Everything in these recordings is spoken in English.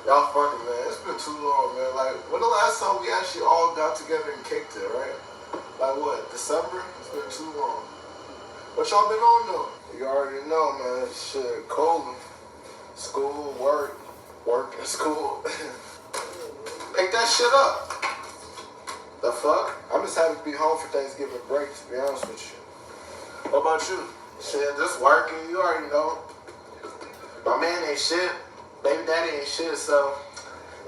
Y'all funny, man. It's been too long, man. Like, when the last time we actually all got together and kicked it, right? Like what, December? It's been too long. What y'all been on though? You already know, man. Shit, cold. School, work and school. Pick that shit up. The fuck? I'm just happy to be home for Thanksgiving break, to be honest with you. What about you? Shit, just working, you already know. My man ain't shit. Baby daddy ain't shit, so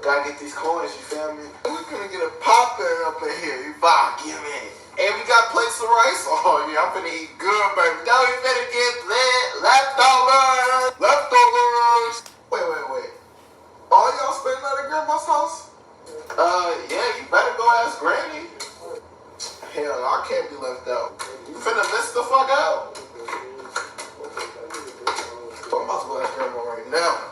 gotta get these coins, you feel me? We gonna get a poppin' up in here, you fuck, give me. And we got plates of rice. Oh yeah, I'm finna eat good, baby. Now we better get leftovers. Wait. All y'all spending at a grandma's house? Yeah, you better go ask Granny. Hell, I can't be left out. You finna miss the fuck out. So I'm about to go ask Grandma right now.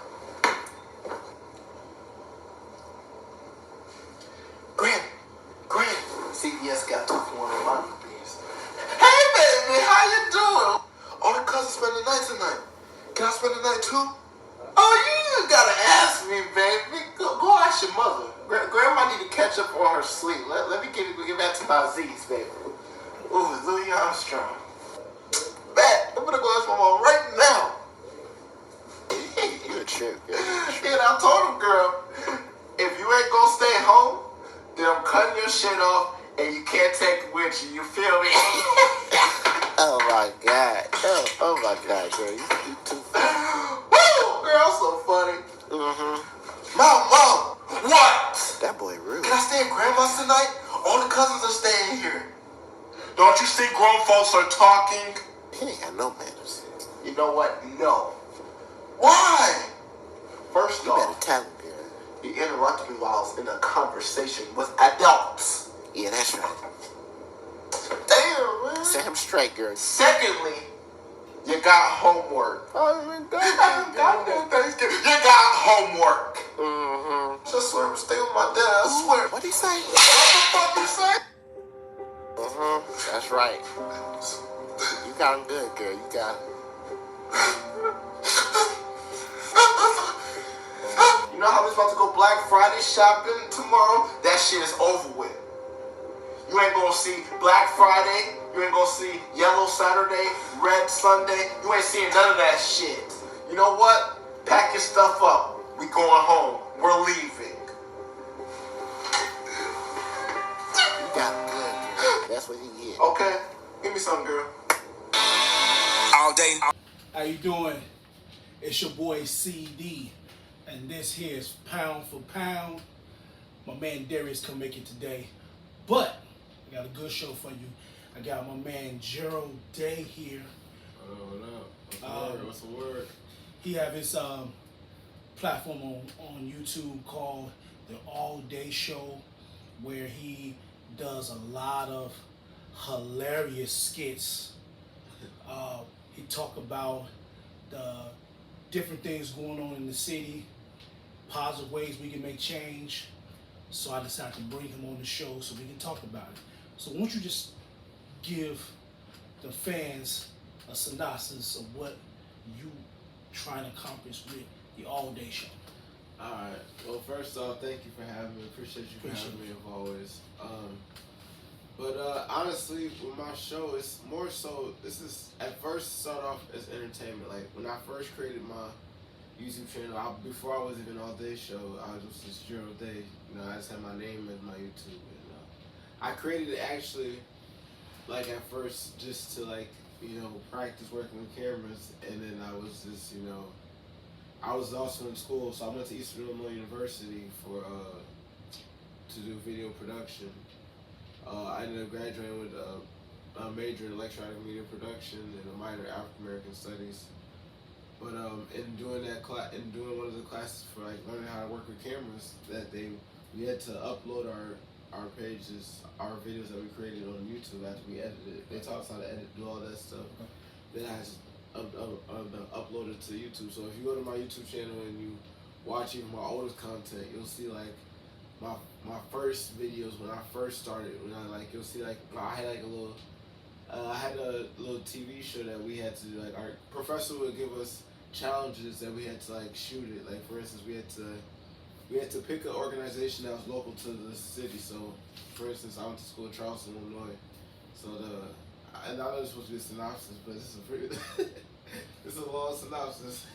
Granny, CBS got 2 for 1 in my beans. Hey, baby, how you doing? All the cousins spend the night tonight. Can I spend the night too? Oh, you gotta ask me, baby. Go ask your mother. Grandma need to catch up on her sleep. Let me get back to my Z's, baby. Ooh, Louis Armstrong. Bet. I'm gonna go ask my mom right now. You're a trip, girl. And I told him, girl, if you ain't gonna stay home, then I'm cutting your shit off and you can't take it with you. You feel me? Oh my God. Oh my God, girl. You too funny. Woo! Girl, so funny. Mm-hmm. Mom, what? That boy rude. Can I stay at Grandma's tonight? All the cousins are staying here. Don't you see grown folks are talking? He ain't got no manners. You know what? No. Why? First You off, better tell him, girl. you interrupted me while I was in a conversation with adults. Yeah, that's right. Damn, man. Set him straight, girl. Secondly, you got homework. Oh, even Goddamn Thanksgiving. You got homework. Mm-hmm. Just swear, stay with my dad. I swear. What'd he say? What the fuck you say? Mm-hmm. That's right. You got him good, girl. You got him. You know how we supposed to go Black Friday shopping tomorrow? That shit is over with. You ain't gonna see Black Friday. You ain't gonna see Yellow Saturday, Red Sunday. You ain't seeing none of that shit. You know what? Pack your stuff up. We going home. We're leaving. You got him good, girl. That's what he is. Okay. Give me some, girl. All day. How you doing? It's your boy CD, and this here is Pound for Pound. My man Darius couldn't make it today, but I got a good show for you. I got my man Gerald Daye here. What up? What's the word? He have his platform on YouTube called The All Day Show, where he does a lot of hilarious skits. He talk about the different things going on in the city, positive ways we can make change. So I decided to bring him on the show so we can talk about it. So won't you just give the fans a synopsis of what you trying to accomplish with the All Day Show? All right. Well, first off, thank you for having me. Appreciate you for having me, as always. But honestly, with my show, it's more so. This is at first start off as entertainment. Like when I first created my YouTube channel, before I was even All Day Show, I was just Gerald Daye. You know, I just had my name as my YouTube, and I created it actually, like at first, just to practice working with cameras, and then I was just I was also in school, so I went to Eastern Illinois University for to do video production. I ended up graduating with a major in electronic media production and a minor in African American studies. But in doing that doing one of the classes for learning how to work with cameras, we had to upload our pages, our videos that we created on YouTube after we edited it. They taught us how to edit, do all that stuff. Then I just upload it to YouTube. So if you go to my YouTube channel and you watch even my oldest content, you'll see my first videos when I first started. You'll see I had a little TV show that we had to do. Our professor would give us challenges that we had to shoot it. For instance, we had to we had to pick an organization that was local to the city. So, for instance, I went to school in Charleston, Illinois. So and I know it's supposed to be a synopsis, but this is a pretty, this is a long synopsis.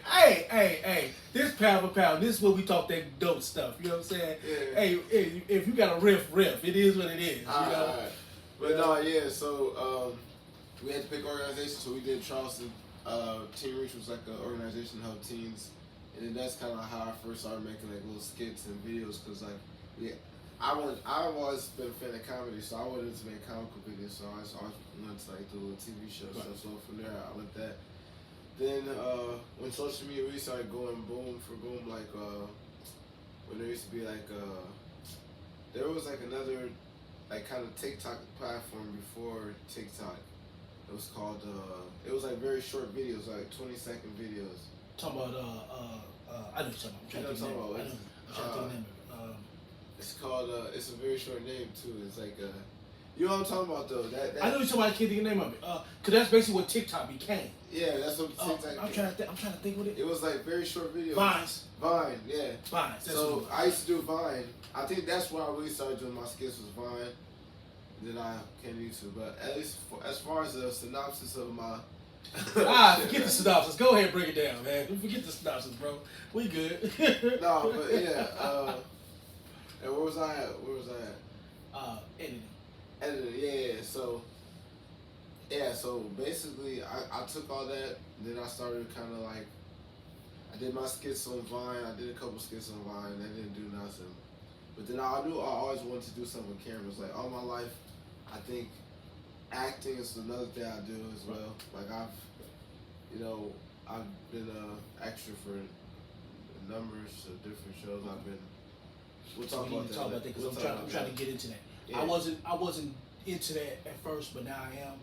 Hey, this pound for pound, this is where we talk that dope stuff, you know what I'm saying? Yeah. Hey, if you got a riff, it is what it is, you know? All right. But no, yeah, so we had to pick organizations, so we did Charleston. Teen Reach was like an organization that helped teens, and then that's kind of how I first started making like little skits and videos, because like, I've always been a fan of comedy, so I wanted to make comical videos, so I always wanted to like do a little TV show, so from there I went that. Then when social media really started going boom, like when there used to be like there was like another like kind of TikTok platform before TikTok. It was called it was like very short videos, like 20-second videos. Talking about I know what you're talking about. I'm trying to think of the name of it. It's called it's a very short name too. It's like you know what I'm talking about though. That I know you're talking about. I can't think of the name of it. Cause that's basically what TikTok became. Yeah, that's what TikTok. I'm trying to think what it. It was like very short videos. Vine, yeah. Vine. So I used to do Vine. I think that's where I really started doing my skits was Vine. Then I came to YouTube. But at least as far as the synopsis of my forget the synopsis. Go ahead and break it down, man. Forget the synopsis, bro. We good. No, but yeah. And where was I at? Editing, yeah. So basically, I took all that, then I started kind of like, I did my skits on Vine, I did a couple skits on Vine, that didn't do nothing. But then I knew I always wanted to do something with cameras. Like all my life, I think acting is another thing I do as well. Like I've been an extra for numbers of different shows. We'll talk about that because I'm trying to get into that. Yeah. I wasn't into that at first, but now I am.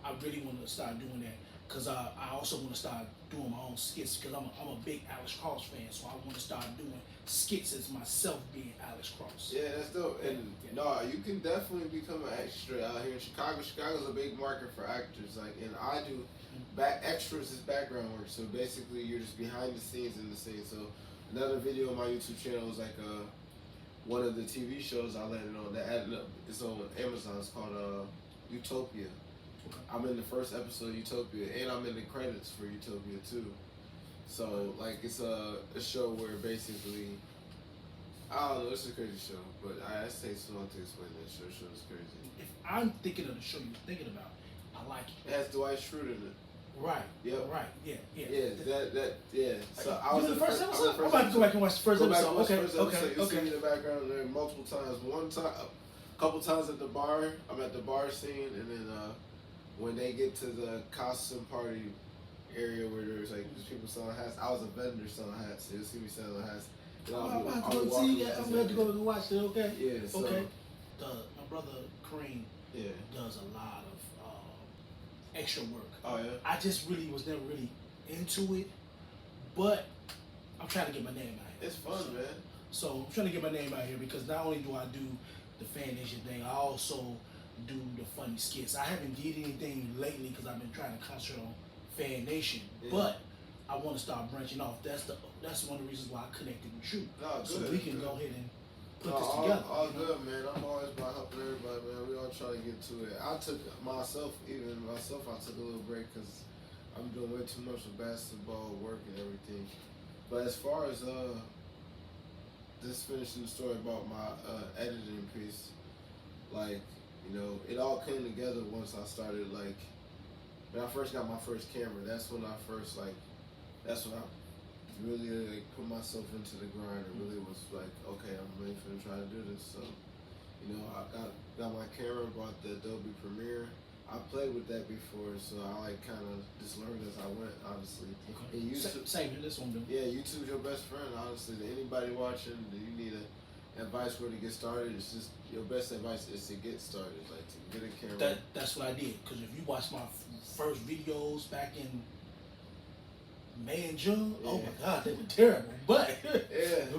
I really want to start doing that because I also want to start doing my own skits because I'm a big Alex Cross fan, so I want to start doing skits as myself being Alex Cross. Yeah, that's dope. And no, you can definitely become an extra out here in Chicago. Chicago's a big market for actors. Like, and I do extras is background work. So basically, you're just behind the scenes in the scene. So another video on my YouTube channel is like one of the TV shows I landed on that added up. It's on Amazon. It's called Utopia. Okay. I'm in the first episode of Utopia, and I'm in the credits for Utopia too. So like it's a show where basically I don't know, it's a crazy show, but I takes so long to explain that show. Show is crazy. If I'm thinking of the show you're thinking about, I like it. It has Dwight Schrute in it. Right. Yep. Right. Yeah. Yeah. So I was was in the first episode. I'm about to go back and watch the first episode. Okay. You'll see me in the background there multiple times. A couple times at the bar. I'm at the bar scene, and then when they get to the costume party area where there's like there's people selling hats, I was a vendor selling hats. So you'll see me selling hats. I'm about to go see that. I'm about to go watch it. Okay. Yeah. So, okay. My brother Kareem does a lot of extra work. Oh yeah. I just really was never really into it, but I'm trying to get my name out here. It's fun, man. So I'm trying to get my name out here because not only do I do the Fan Nation thing, I also do the funny skits. I haven't did anything lately because I've been trying to concentrate on Fan Nation, but I want to start branching off. That's one of the reasons why I connected with you. No, so we can go ahead and put this all, together. All good, man. I'm always about helping everybody, man. We all try to get to it. I took myself, I took a little break because I'm doing way too much of basketball work and everything. But as far as just finishing the story about my editing piece, like, you know, it all came together once I started, like, when I first got my first camera, that's when I really like put myself into the grind and really was like, okay, I'm ready to try to do this. So, you know, I got my camera, bought the Adobe Premiere. I played with that before, so I like kind of just learned as I went, honestly. Okay. And YouTube, same here, this one, dude. Yeah, YouTube's your best friend, honestly. To anybody watching, you need advice where to get started. It's just your best advice is to get started, like to get a camera. That's what I did. Because if you watch my first videos back in May and June, oh my God, they were terrible. But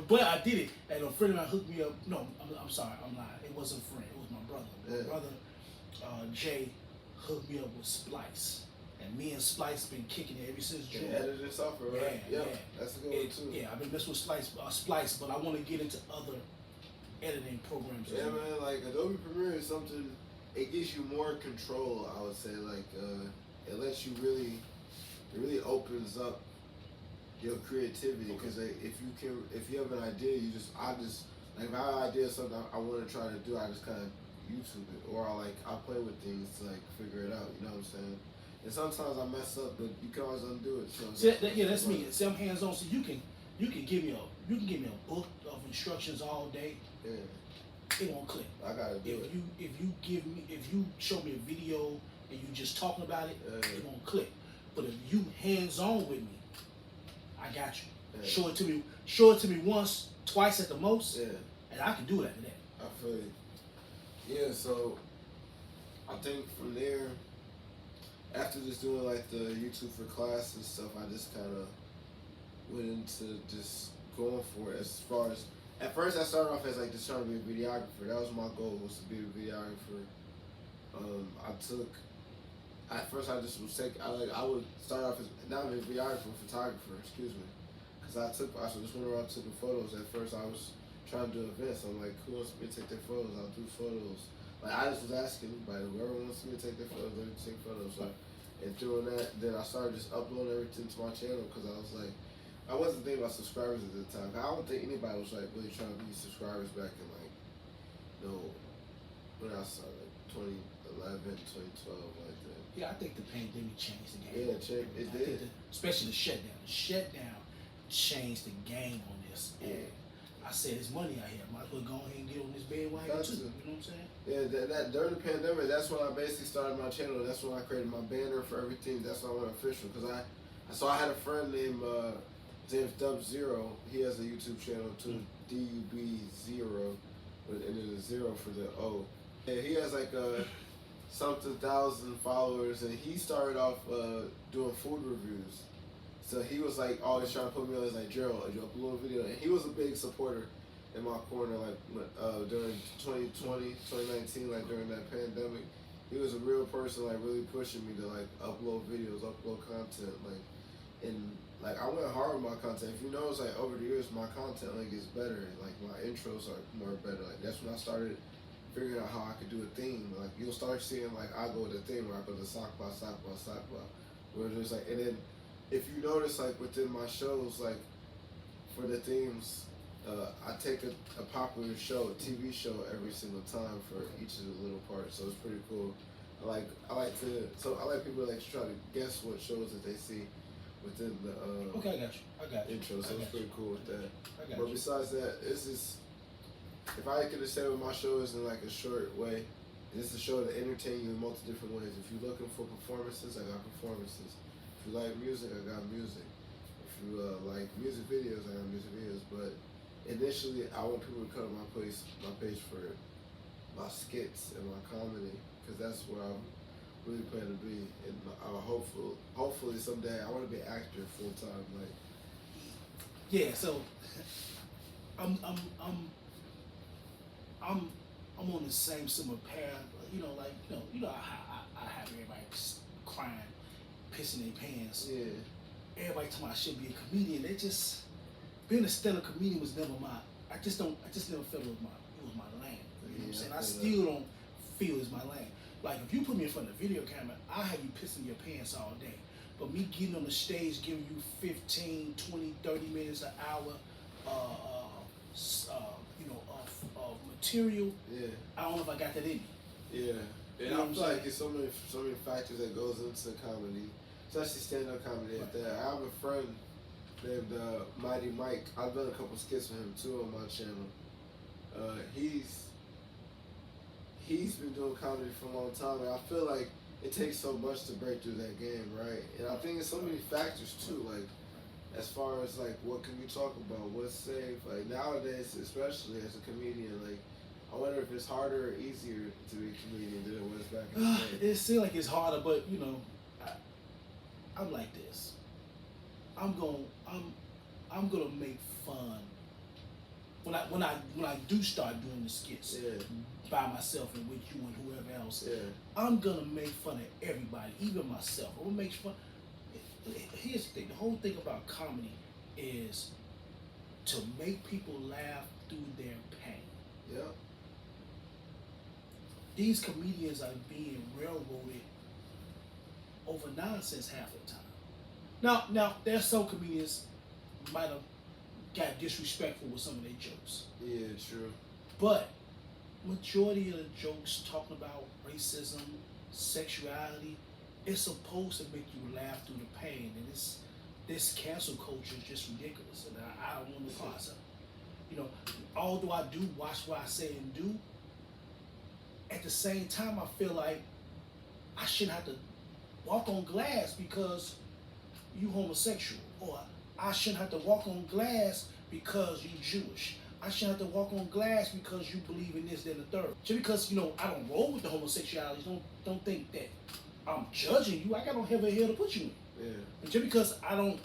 but I did it. And a friend of mine hooked me up. No, I'm sorry, I'm lying. It wasn't a friend. It was my brother. My brother, Jay, hooked me up with Splice. And me and Splice been kicking it ever since June. Editing software, right? Yeah. That's a good one too. Yeah, I've been messing with Splice, but I want to get into other editing programs. Yeah, man, like Adobe Premiere is something. It gives you more control. I would say, like, it lets you it really opens up your creativity. Because if you have an idea, I just like if I have an idea of something I want to try to do, I just kind of YouTube it, or I play with things to like figure it out. You know what I'm saying? And sometimes I mess up, but you can always undo it. So that's me. See, I'm hands on. So you can give me a book of instructions all day. Yeah. It won't click. I gotta do it. If you show me a video and you just talking about it, it won't click. But if you hands on with me, I got you. Yeah. Show it to me once, twice at the most. Yeah. And I can do it after that. I feel you. Yeah, so I think from there, after just doing like the YouTube for class and stuff, I just kind of went into just going for it. As far as at first, I started off as like just trying to be a videographer. That was my goal, was to be a videographer. At first I just I would start off as not a videographer, photographer, excuse me, because I just went around taking photos. At first I was trying to do events. I'm like, who wants me to take their photos? I'll do photos. Like I just was asking anybody, whoever wants me to take their photos, let me take photos. So, and doing that, then I started just uploading everything to my channel because I was like, I wasn't thinking about subscribers at the time. I don't think anybody was like really trying to be subscribers back in like, when I started, like 2011, 2012, like that. Yeah, I think the pandemic changed the game. Yeah, it did. Especially the shutdown. The shutdown changed the game on this. Yeah. I said, there's money out here. Might as well go ahead and get on this bandwagon too. You know what I'm saying? Yeah, that during the pandemic, that's when I basically started my channel. That's when I created my banner for everything. That's when I went official. Because I had a friend named James Dub0. He has a YouTube channel too, DUB0, and then a 0 for the O. Yeah, he has like something thousand followers, and he started off doing food reviews. So he was like always trying to put me on as like, Gerald, you upload a video, and he was a big supporter in my corner, like during 2020, 2019, like during that pandemic. He was a real person, like really pushing me to like upload videos, upload content, like, and like I went hard with my content. If you notice, like over the years, my content like gets better, like my intros are more better. Like that's when I started figuring out how I could do a theme. Like you'll start seeing like I go with a theme where I go to sock by, where there's like, and then if you notice, like within my shows, like for the themes, I take a popular show, a TV show every single time for each of the little parts. So it's pretty cool. I like people that like to try to guess what shows that they see within the okay, I got you. intro. So it's pretty cool with that. But besides that, it's just, if I could have said with my show is in like a short way, it's a show to entertain you in multiple different ways. If you're looking for performances, I got performances. If you like music, I got music. If you like music videos, I got music videos. But initially, I want people to come to my page for my skits and my comedy, because that's where I'm really planning to be. And hopefully someday I want to be an actor full time. Like, yeah, so I'm on the same similar path. You know, like I have everybody crying, pissing their pants. yeah. Everybody told me I should be a comedian. They just, being a stand-up comedian was never I just never felt it was my lane. You know what I'm saying? I still don't feel it's my lane. Like if you put me in front of a video camera, I'll have you pissing your pants all day. But me getting on the stage, giving you 15, 20, 30 minutes, an hour, of material, Yeah. I don't know if I got that in me. Yeah. And You know I what feel I'm like it's so many factors that goes into comedy, especially stand-up comedy. Like that. I have a friend named Mighty Mike. I've done a couple skits with him too on my channel. He's been doing comedy for a long time, and I feel like it takes so much to break through that game, right? And I think it's so many factors too, like as far as like what can you talk about, what's safe. Like nowadays, especially as a comedian, like I wonder if it's harder or easier to be a comedian than it was back in the day. It seems like it's harder, but I'm like this. I'm gonna make fun when I do start doing the skits Yeah. by myself and with you and whoever else, Yeah. I'm gonna make fun of everybody, even myself. I'm gonna make fun. Here's the thing: the whole thing about comedy is to make people laugh through their pain. Yeah. These comedians are being railroaded over nonsense half the time. Now there's some comedians might have got disrespectful with some of their jokes. Yeah, true. But majority of the jokes talking about racism, sexuality, it's supposed to make you laugh through the pain. And this cancel culture is just ridiculous. And I don't want to cause it. You know, although I do watch what I say and do, at the same time I feel like I shouldn't have to walk on glass because you homosexual, or I shouldn't have to walk on glass because you Jewish. I shouldn't have to walk on glass because you believe in this, then the third. Just because, you know, I don't roll with the homosexuality, don't think that I'm judging you. I got no heaven or hell to put you in. Yeah. And just because I don't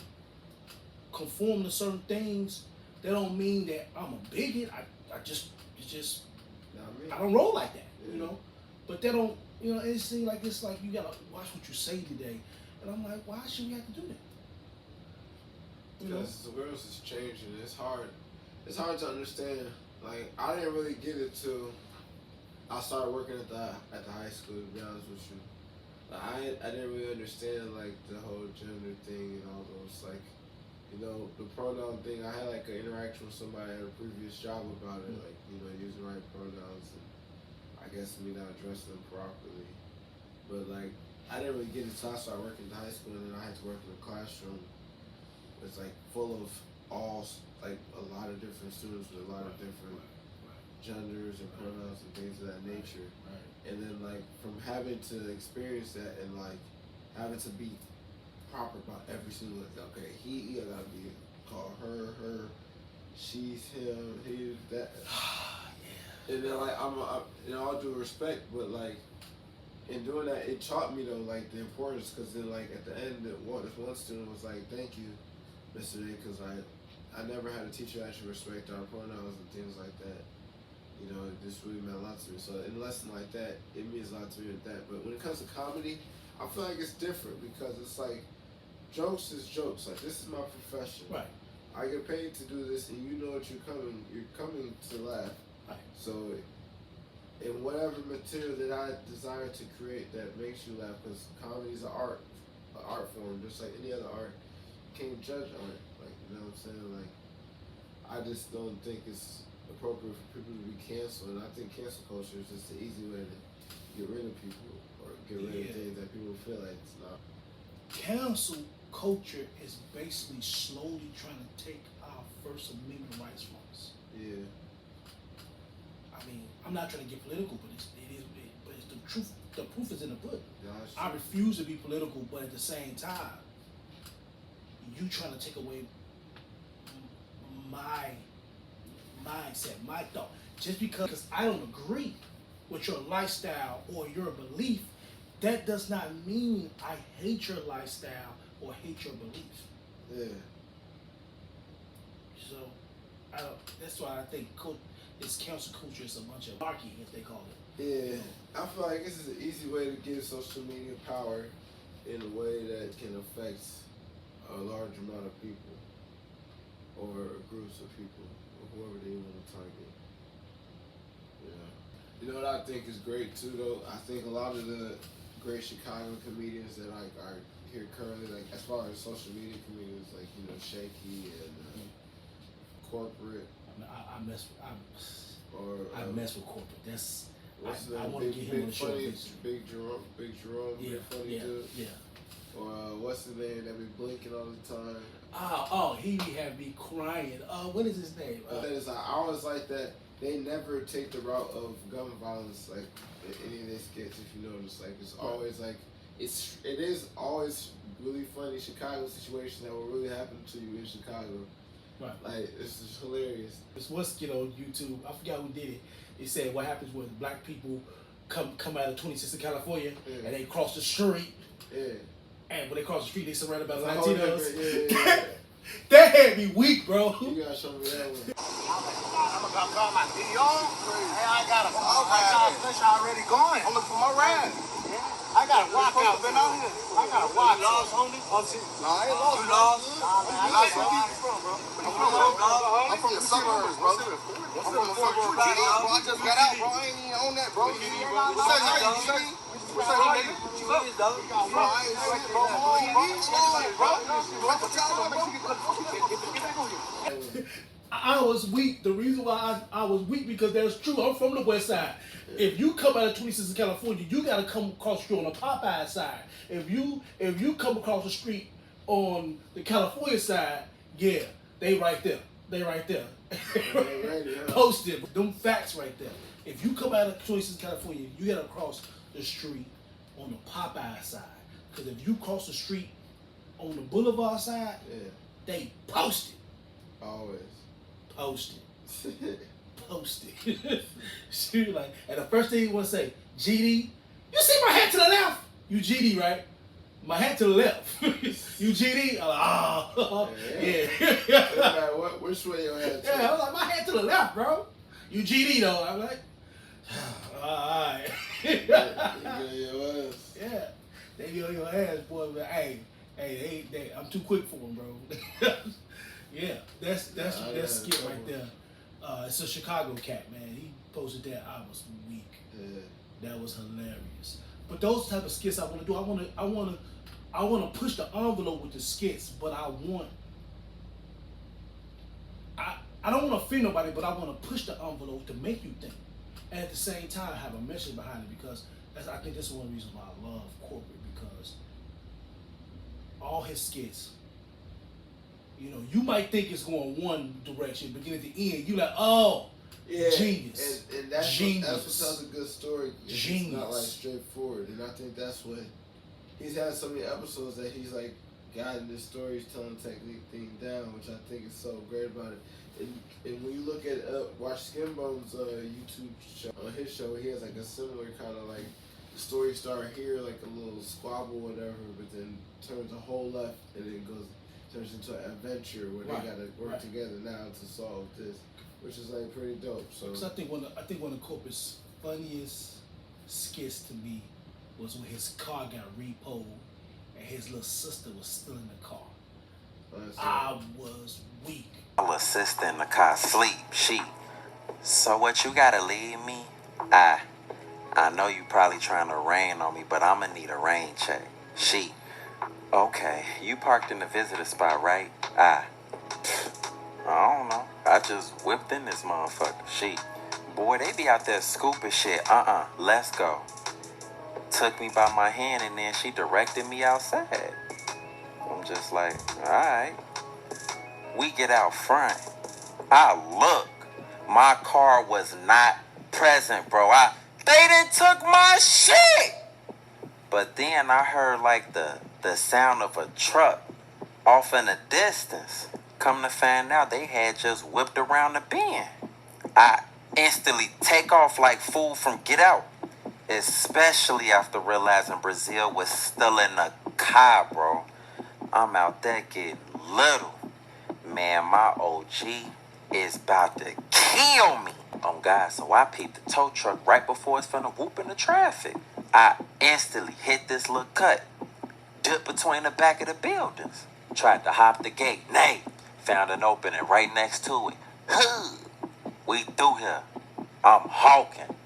conform to certain things, that don't mean that I'm a bigot. It's just I don't roll like that, you know. But they don't, you know, it seems like it's like you gotta watch what you say today. And I'm like, why should we have to do that? Because the world is changing. It's hard to understand. Like, I didn't really get it till I started working at the high school, to be honest with you. Like, I didn't really understand like the whole gender thing and all those, like, you know, the pronoun thing. I had like an interaction with somebody at a previous job about it, like, you know, using the right pronouns and I guess me not addressing them properly. But like, I didn't really get it until I started working at high school, and then I had to work in a classroom. It's like full of like a lot of different students with a lot of different genders and pronouns and things of that nature. And then like from having to experience that and like having to be proper about every single, okay, he gotta be called her, she's him, he's that. And then like I'm you know, all due respect, but like in doing that, it taught me though like the importance, because then like at the end, this one student was like, "Thank you, Mr. Daye, because I never had a teacher that actually respect our pronouns and things like that. You know, this really meant a lot to me. So in a lesson like that, it means a lot to me with that. But when it comes to comedy, I feel like it's different, because it's like jokes is jokes. Like, this is my profession. Right. I get paid to do this, and you know what you're coming to laugh. Right. So in whatever material that I desire to create that makes you laugh, because comedy is an art form, just like any other art. You can't judge art. Like, you know what I'm saying? Like, I just don't think it's appropriate for people to be canceled. And I think cancel culture is just the easy way to get rid of people, or get rid of things that people feel like it's not. Cancel culture is basically slowly trying to take our First Amendment rights from us. Yeah. I mean, I'm not trying to get political, but it's the truth. The proof is in the pudding. I refuse to be political, but at the same time, you trying to take away my mindset, my thought. Just because I don't agree with your lifestyle or your belief, that does not mean I hate your lifestyle or hate your belief. Yeah. So, that's why I think this cancel culture is a bunch of anarchy, as they call it. Yeah, I feel like this is an easy way to give social media power in a way that can affect a large amount of people, or groups of people, or whoever they want to target. Yeah. You know what I think is great too, though? I think a lot of the great Chicago comedians that like are here currently, like as far as social media comedians, like, you know, Shaky and Corporate. I mess with Corporate. That's I want to get him on the show. Big Jerome, yeah, funny dude. Yeah. Or what's his name that be blinking all the time? He had me crying. What is his name? I always like that they never take the route of gun violence, like in any of their skits. If you notice, like it's always like it is always really funny Chicago situations that will really happen to you in Chicago. Right. Like, it's just hilarious. This one skit on YouTube, I forgot who did it. It said what happens when black people come out of 26th of California and they cross the street. Yeah. And when they cross the street, they surrounded by Latinos. That had me weak, bro. You gotta show me that one. I'm gonna call my DO. Hey, I got a fish already going. I'm looking for my ride. I got a walk out. Been out here. I got a walk out. Homie. No, I ain't lost. You lost? Where you from, bro? I'm from the suburbs, bro. I'm from the suburbs, bro. I just got out, bro. I ain't even on that, bro. What's that name? What's that name? I ain't sick, bro. I was weak. The reason why I was weak because that's true. I'm from the west side. If you come out of 26 in California, you gotta come across the street on the Popeye side. If you come across the street on the California side, yeah, they right there. They right there. Posted. Them facts right there. If you come out of 26 in California, you gotta cross the street on the Popeye side. Because if you cross the street on the Boulevard side, they posted. Always. Posted. Posted. She like, and the first thing you want to say, GD, you see my hat to the left? You GD, right? My hat to the left. You GD? I'm like, oh, yeah. Which way your hat to? Yeah, I was like, my hat to the left, bro. You GD though. I'm like, alright. Yeah. They be on your ass, boy. But hey, I'm too quick for them, bro. Yeah, that's skit right there. It's a Chicago cat, man. He posted that. I was weak. Yeah. That was hilarious. But those type of skits I want to do. I want to push the envelope with the skits, but I don't want to offend nobody, but I want to push the envelope to make you think, and at the same time have a message behind it, because I think that's one reason why I love corporate, because all his skits, you know, you might think it's going one direction, but then at the end, you like, oh, yeah, genius. And that's genius. What tells a good story. It's not like straightforward, and I think that's what he's had so many episodes that he's like guiding the storytelling technique thing down, which I think is so great about it. And when you look at watch Skinbone's YouTube show, on his show, he has like a similar kind of like the story start here, like a little squabble, whatever, but then turns a whole left and then turns into an adventure where they gotta work together now to solve this, which is like pretty dope. So I think one of Corpor's funniest skits to me was when his car got repoed and his little sister was still in the car. I was weak. My little sister in the car sleep. So what, you gotta leave me? I know you probably trying to rain on me, but I'ma need a rain check. Okay, you parked in the visitor spot, right? I don't know. I just whipped in this motherfucker. Boy, they be out there scooping shit. Let's go. Took me by my hand and then she directed me outside. I'm just like, alright. We get out front. I look. My car was not present, bro. They done took my shit. But then I heard like the sound of a truck off in the distance. Come to find out, they had just whipped around the bend. I instantly take off like fool from Get Out. Especially after realizing Brazil was still in the car, bro. I'm out there getting little. Man, my OG is about to kill me. Oh God, so I peeped the tow truck right before it's finna whoop in the traffic. I instantly hit this little cut. Dipped between the back of the buildings. Tried to hop the gate. Nay. Found an opening right next to it. We through here. I'm hawking.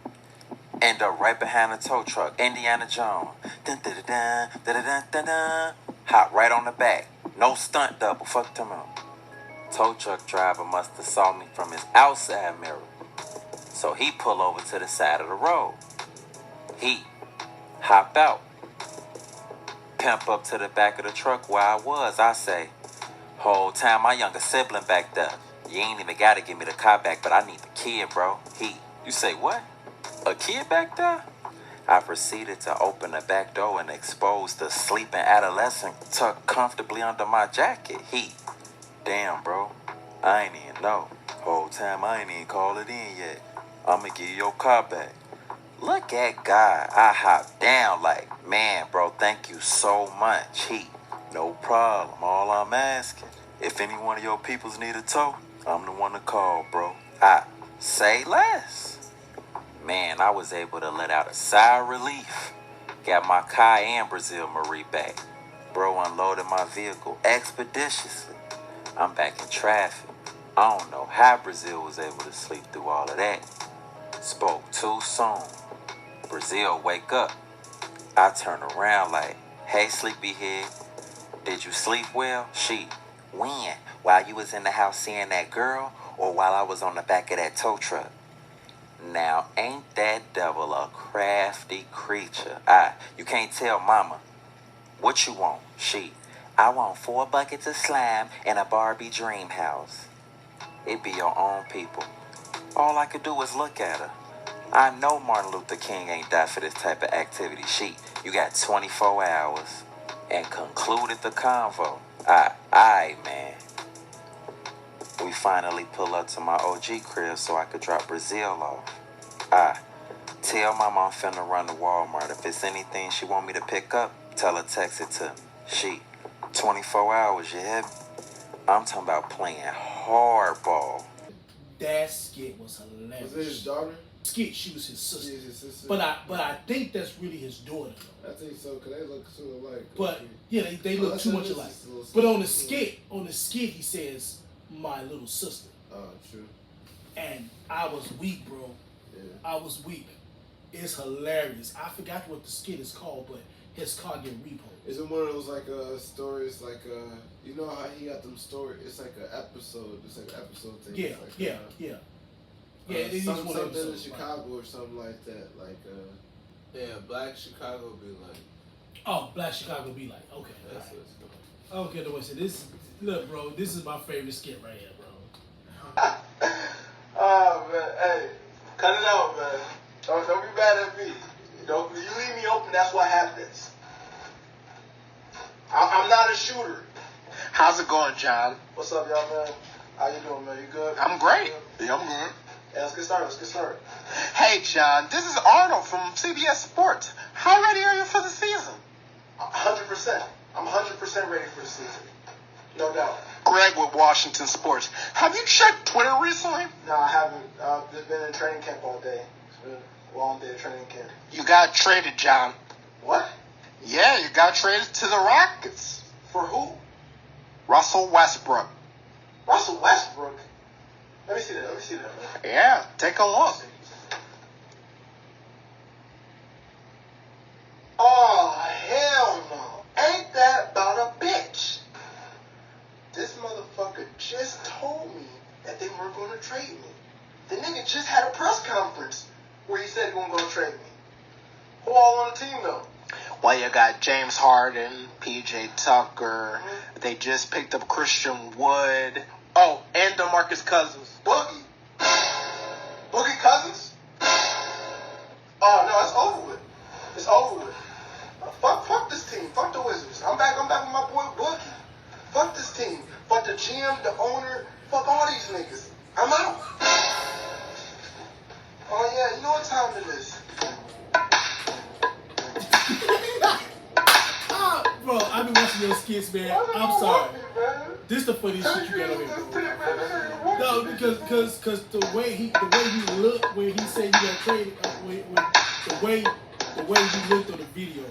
End up right behind the tow truck. Indiana Jones. Dun-dun-dun-dun, dun-dun-dun-dun. Hop right on the back. No stunt double. Fuck them up. Tow truck driver must have saw me from his outside mirror. So he pull over to the side of the road. He hop out. Pimp up to the back of the truck where I was. I say, whole time my younger sibling back there. You ain't even gotta give me the car back, but I need the kid, bro. You say what? A kid back there? I proceeded to open the back door and expose the sleeping adolescent tucked comfortably under my jacket. Damn, bro. I ain't even know. Whole time I ain't even call it in yet. I'ma give you your car back. Look at God. I hopped down like, man, bro, thank you so much. No problem. All I'm asking, if any one of your peoples need a tow, I'm the one to call, bro. I say less. Man, I was able to let out a sigh of relief. Got my car and Brazil Marie back. Bro unloaded my vehicle expeditiously. I'm back in traffic. I don't know how Brazil was able to sleep through all of that. Spoke too soon. Brazil, wake up. I turn around like, hey, sleepyhead. Did you sleep well? She, when? While you was in the house seeing that girl, or while I was on the back of that tow truck? Now, ain't that devil a crafty creature? You can't tell mama. What you want? She, I want 4 buckets of slime and a Barbie dream house. It be your own people. All I could do was look at her. I know Martin Luther King ain't died for this type of activity. You got 24 hours. And concluded the convo. Aye, man. We finally pull up to my OG crib so I could drop Brazil off. Tell mama I'm finna run to Walmart. If it's anything she want me to pick up, tell her text it to me. 24 hours, you hear me? I'm talking about playing hardball. That skit was hilarious. Was it his daughter? Skit, she was his sister. His sister. But I think that's really his daughter though. I think so, cause they look sort of alike. But yeah, they look too much alike. But on the skit, he says my little sister. Oh, true. And I was weak, bro. Yeah. I was weak. It's hilarious. I forgot what the skit is called, but his car get repoed. Is it one of those like stories like you know how he got them stories? It's like an episode. It's like an episode thing. Yeah, like, yeah. Yeah, it is one of something in episodes, Chicago or something like that. Like yeah, Black Chicago be like. Oh, Black Chicago be like, okay. That's right. what it's called. Okay, the way say this. Look, bro, this is my favorite skit right here, bro. Oh man, hey, cut it out, man. Don't be mad at me. Don't you leave me open? That's what happens. I'm not a shooter. How's it going, John? What's up, y'all, man? How you doing, man? You good? I'm great. Yeah, I'm good. Yeah, let's get started. Hey, John, this is Arnold from CBS Sports. How ready are you for the season? 100%. I'm 100% ready for the season. No doubt. Greg with Washington Sports. Have you checked Twitter recently? No, I haven't. I've been in training camp all day. It's been a long day of training camp. You got traded, John. What? Yeah, you got traded to the Rockets. For who? Russell Westbrook. Russell Westbrook? Let me see that, man. Yeah, take a look. Oh, hell no. Ain't that about a bitch? This motherfucker just told me that they weren't going to trade me. The nigga just had a press conference where he said he wasn't going to trade me. Who all on the team, though? Well, you got James Harden, PJ Tucker. Mm-hmm. They just picked up Christian Wood. Oh, and DeMarcus Cousins. Boogie Cousins? Oh, no, it's over with. It's over with. Fuck this team. Fuck the Wizards. I'm back with my boy Boogie. Fuck this team. Fuck the GM, the owner. Fuck all these niggas. I'm out. Oh, yeah, you know what time it is. Bro, I've been watching those skits, man. I'm sorry. This the funniest shit you got on here, bro. No, because the way he looked when he said he got traded, the way he looked on the video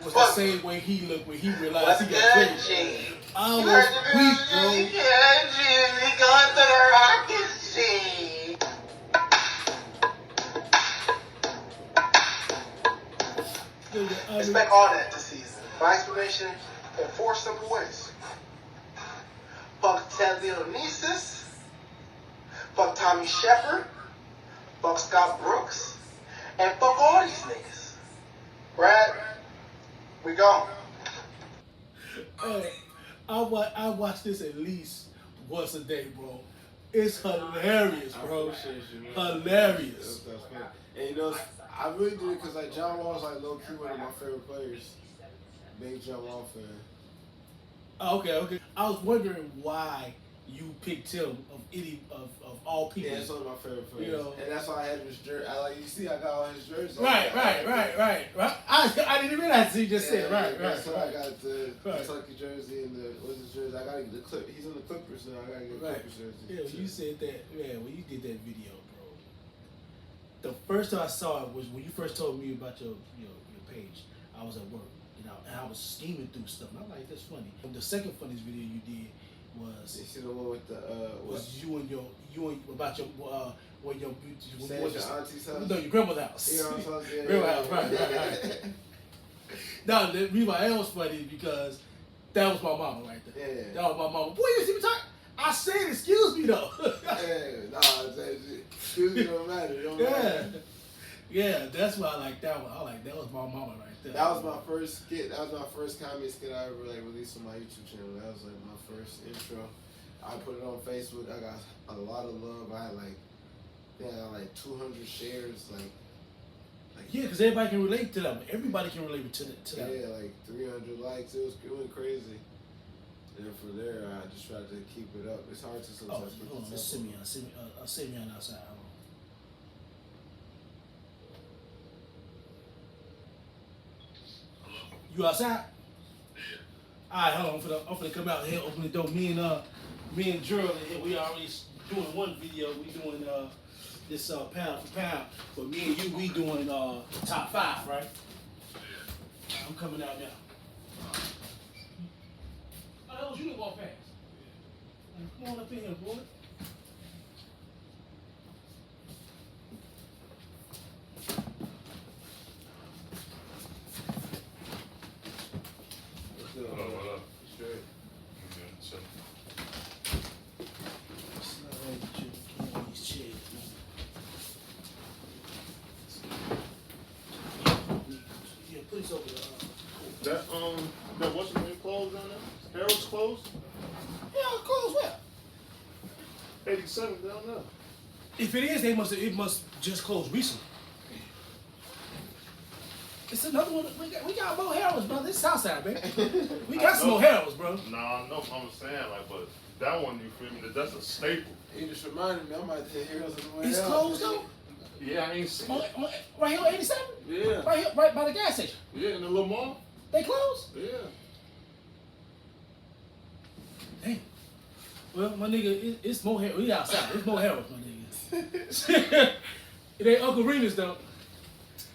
was the same way he looked when he realized he got traded. I was weak, bro. Yeah, Jimmy, going to the Rockets, G. Expect all that this season. My explanation in 4 simple ways. Fuck Ted Leonesis. Fuck Tommy Shepard. Fuck Scott Brooks. And fuck all these niggas. Brad, we gone. Hey, I watch this at least once a day, bro. It's hilarious, bro. Hilarious. That's funny. And you know, I really do it because like John Wall is like low key one of my favorite players. Big John Wall fan. Okay. I was wondering why you picked him of all people. Yeah, it's one of my favorite players. You know, and that's why I had his jersey. You see, I got all his jerseys. Right. I didn't realize you just said right. So I got the Kentucky jersey and what's his jersey? I gotta get the clip. He's on the Clippers now. I gotta get the Clippers jersey. Yeah, you said that. Yeah, when you did that video, bro. The first time I saw it was when you first told me about your page. I was at work, and I was scheming through stuff. And I'm like, that's funny. The second funniest video you did was. You see the one with the was you and about your what your auntie's house? No, your grandmother's house. Your aunt's house, yeah. Grandma's house, right. Now the reason why that was funny is because that was my mama right there. Yeah. That was my mama. Boy, you see me talk? I said excuse me though. Excuse me don't matter. It don't matter. Yeah, that's why I like that one. I like that was my mama right there. That was my first skit. That was my first comedy skit I ever released on my YouTube channel. That was like my first intro. I put it on Facebook. I got a lot of love. I had like 200 shares. Yeah, because everybody can relate to them. Everybody can relate to that. Yeah, like 300 likes. It went crazy. And from there, I just tried to keep it up. It's hard to sometimes. Hold on, let's send me on outside. Hold on. You outside? Yeah. All right, hold on. I'm finna come out here, open the door. Me and Gerald in here, we already doing one video. We doing this pound for pound. But me and you, we doing top 5, right? Yeah. I'm coming out now. Oh, that was you that walked past. Come on up in here, boy. What up? Straight. It's not right that you come on these chairs, man. Yeah, put this over there. That what's the name closed on there? Harold's closed? Yeah, close where? 87 down there. If it is, it must just close recently. It's another one. We got more Harolds, bro. This Southside, baby. We got some more Harolds, bro. Nah, I know. I'm saying but that one, you feel me? That's a staple. You just reminded me. I might take Heroes on the way It's out. closed though. Yeah, I ain't seen it. Right here on 87. Yeah. Right here, right by the gas station. Yeah, in the little mall. They closed. Yeah. Damn. Well, my nigga, it's more Harolds. We outside. It's more Harolds, my nigga. It ain't Uncle Remus though.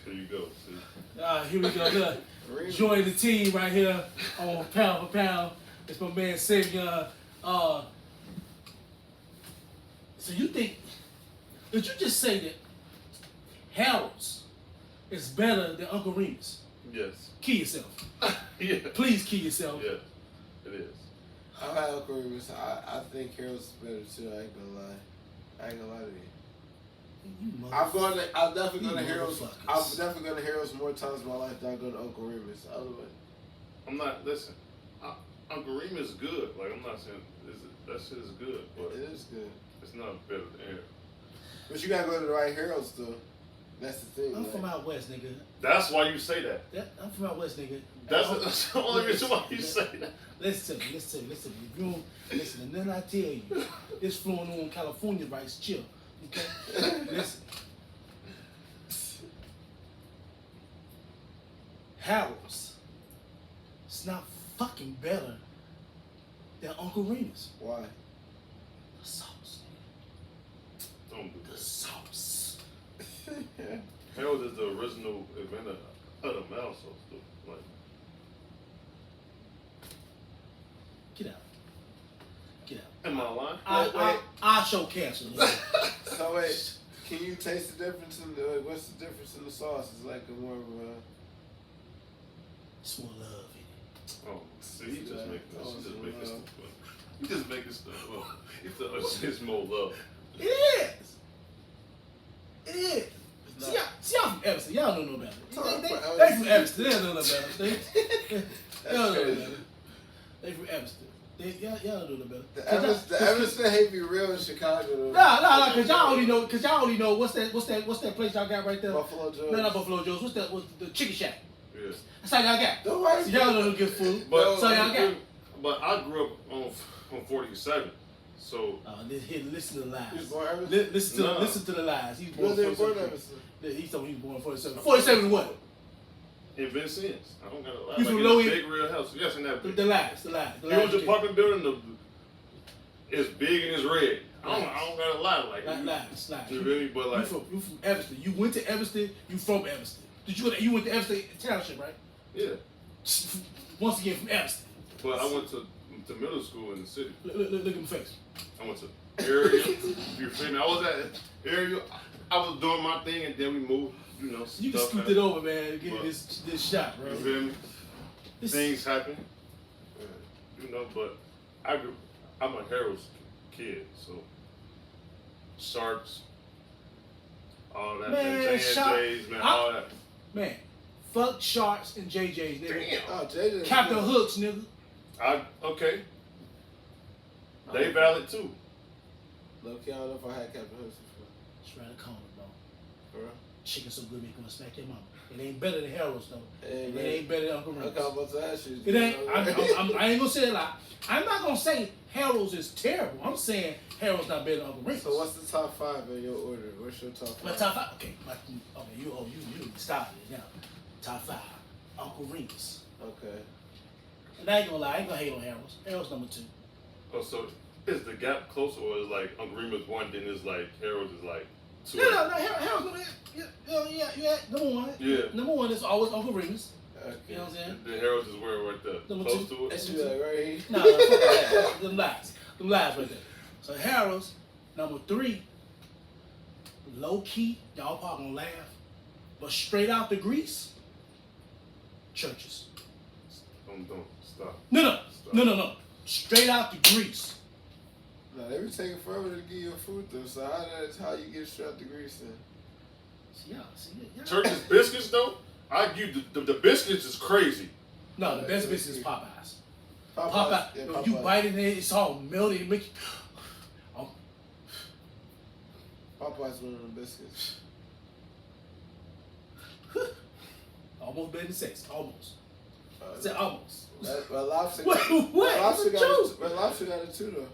Here you go. See. Here we go. Look, join the team right here on Pound for Pound. It's my man Savion. So you think? Did you just say that Harold's is better than Uncle Remus? Yes. Key yourself. Yeah. Please key yourself. Yeah. It is. I had Uncle Remus. I think Heroes is better too. I ain't gonna lie to you. I'm definitely going to Heroes. I'm definitely going to Heroes more times in my life than I go to Uncle Remus. I'm not. Listen, Uncle Remus is good. Like I'm not saying that shit is good, but it is good. It's not better than Harold. But you gotta go to the right Heroes though. That's the thing. I'm from out west, nigga. That's why you say that. I'm from out west, nigga. That's the only reason why you say that. Listen to me. If you don't listen, and then I tell you, it's flowing on California rights, chill. Okay? Listen. Harold's. It's not fucking better than Uncle Remus. Why? The sauce. Don't do The that. sauce. Harold is the original inventor of the mouse sauce. Like, Get out. am I lying? I show cancer. So wait, can you taste the difference in what's the difference in the sauce? It's like a more of a. It's more love in it. Oh, see, you just making this stuff. You just making stuff up. It's more love. It is. It is. See y'all from Evanston. Y'all don't know better. They from Evanston. They don't know better. They don't know better. They from Evanston. Y'all don't know better. The Evanston hate be real in Chicago. Nah, cause y'all only know what's that place y'all got right there? Buffalo Joe's. No, not Buffalo Joe's. What's the Chicken Shack? Yeah. That's all y'all got. Nobody. So y'all don't know good food. But so y'all got. But I grew up on 47, So listen to the lies. He was born Evanston? Listen to the lies. He was born Was born 47. Evanston? He told me he was born 47. 47 what? in Vincennes. I don't got a lie. You Like from in Low a End? big real house. Yes, in that big. The lies. Huge apartment building. It's big and it's red. I don't got a lie like Lies. You really, but like you from Evanston. You went to Evanston. You from Evanston. You went to Evanston Township, right? yeah. Once again from Evanston. But I went to middle school in the city. Look at my face. I went to area. You feel me? I was at area. I was doing my thing and then we moved. You know, You can scoot it over, man. Give me this shot, bro. You feel me? Things happen. You know, but I'm a Harold's kid, so Sharks, all that, man, J&J's, man, all that. Man, fuck Sharks and JJ's, nigga. Damn. Oh, JJ. Captain Hooks, nigga. Okay. They valid too. Low-key, I don't know if I had Captain Hooks before. It's around the corner, bro. For real? Chicken so good, make you want to smack your mama. It ain't better than Harold's, though. Hey, It man. ain't better than Uncle I Rick's. was about to ask you. It ain't. I ain't gonna say a lot. I'm not gonna say Harold's is terrible. I'm saying Harold's not better than Uncle Rick's. So what's the top 5 in your order? What's your top 5? My top 5. Okay. You stop it now. Top 5. Uncle Rick's. Okay. And I ain't gonna lie. I ain't gonna hate on Harold's. Harold's number 2. Oh, so is the gap closer, or is like Uncle Remus 1, then it's like Harold's is like 2? No. Harold's number yeah. Number 1. Yeah. Number 1 is always Uncle Remus. Okay. You know what I'm saying? The Harold's is where right there, Number close 2. to it. That's you like right here. No, fuck that. Them lies right there. So Harold's number 3. Low key, y'all probably gonna laugh, but straight out the grease. Churches. Don't stop. No. Straight out the grease. No, they be taking forever to give you a food though. So how you get straight out the grease then? See, yeah. Church's biscuits though, I give the biscuits is crazy. No, the best business is Popeyes. Popeyes. Yeah, Popeye. You bite in it, it's all melted. It make you, Popeyes one of them biscuits. almost better than sex. Almost. I said almost. Red Lobster. What? Red Lobster It's a got joke. it. Red Lobster got it too though.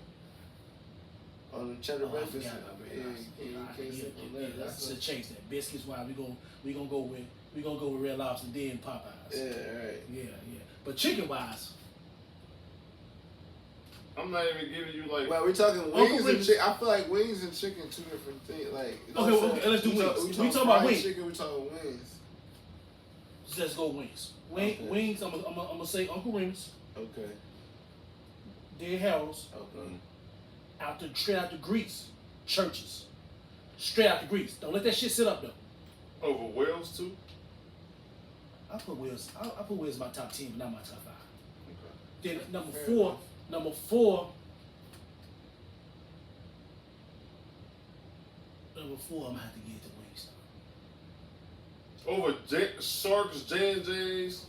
On the cheddar Oh, I breakfast. forgot about Red Lobster. Can't sit on that. Let's just change that. Biscuits. Why we gonna go with Red Lobster then Popeyes. Yeah, right. Yeah. But chicken wise, I'm not even giving you like. Well, we talking wings and Remus. chicken. I feel like wings and chicken two different things. Like, you know what I'm Okay, saying? let's do wings. We talking fried about wings. Chicken, we talking wings. let's go wings. Okay. Wings. I'm gonna say Uncle Remus, Okay. then Harold's. Okay. Straight out the grease. Churches. Straight out the grease. Don't let that shit sit up though. Over Wales too. I put Wills in my top 10, but not my top 5. Okay. Then number Fair 4. enough. Number 4. I'm gonna have to give it to Wingstop. Over Sharks, J&J's.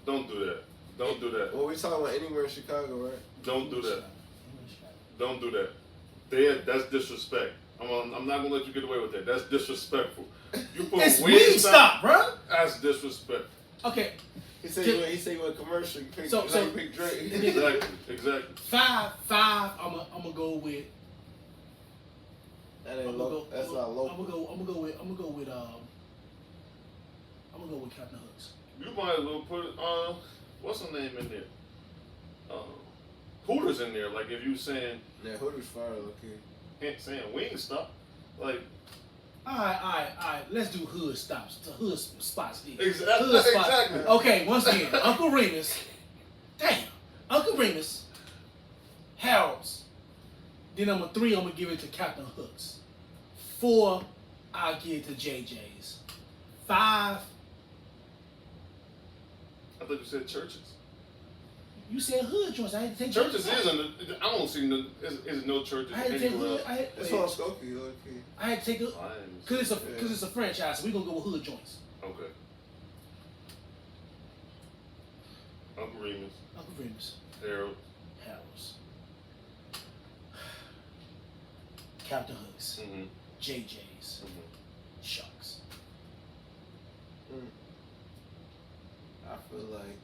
Don't do that. Don't do that. Well, we talking about anywhere in Chicago, right? Don't do that. English guy. Don't do that. That's disrespect. I'm not gonna let you get away with that. That's disrespectful. You put It's Wingstop. Wingstop, bro. That's disrespect. Okay. He said you went commercial. You picked, So- you picked Drake. Exactly. 5. I'm gonna go with. That ain't local. That's not local. I'm gonna go with Captain Hooks. You might as well put what's her name in there? Hooters in there. Like if you saying Yeah, Hooters fire, okay. saying Wingstop, like All right. Let's do hood stops. The hood spots. Here. Exactly. Hood spots. Exactly. Okay, once again, Uncle Remus. Damn. Uncle Remus. Harold's. Then number 3, I'm gonna give it to Captain Hooks. 4, I'll give it to JJ's. 5, I thought you said churches. you said hood joints. I had to take Churches out. isn't. I don't see no. Is no churches I had to take anywhere hood. else. It's all Skokie, okay. I had to take it I ain't because seen- it's a franchise. So we gonna go with hood joints. Okay. Uncle Remus, Uncle Remus, Harold. Harold's, Captain Hooks, Mm-hmm. JJ's, Mm-hmm. Sharks. I feel like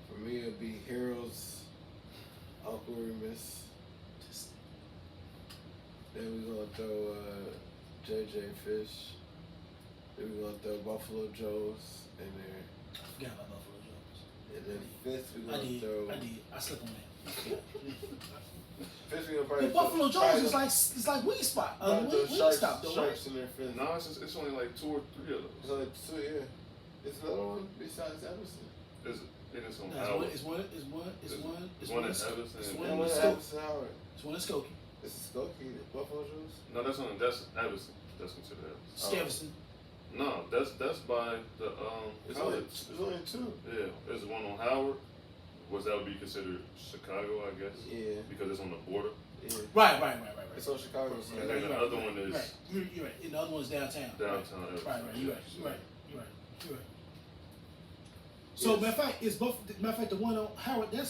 for me it'd be Harold's, Uncle Remus. Then we're gonna throw JJ Fish. Then we're gonna throw Buffalo Joe's in there. I forgot about Buffalo Joe's. And then fifth we're gonna throw. I did. I slept on that. Fifth we're gonna probably The Buffalo Joe's is like it's like weed spot. Weed stop though. Sharks in there fifth. No, it's only like 2 or 3 of It's those. only two, yeah. It's another one besides Everson. It's on No, Howard. it's one in It's one in Everson. It's and- one And in one Skokie. Everson Howard. It's one in Skokie. This is Skokie, Buffalo Joe's. No, that's Everson. That's considered Everson. Stevenson. No, that's by the It's only, college. it's only two. Yeah, there's one on Howard. That would be considered Chicago, I guess. Yeah. Because it's on the border. Yeah. Right. It's on Chicago. So And then the other one is Right. You're right. And the other one's downtown. downtown Everson. Right. You're right. So matter of fact, it's both. Matter of fact, the one on Howard, that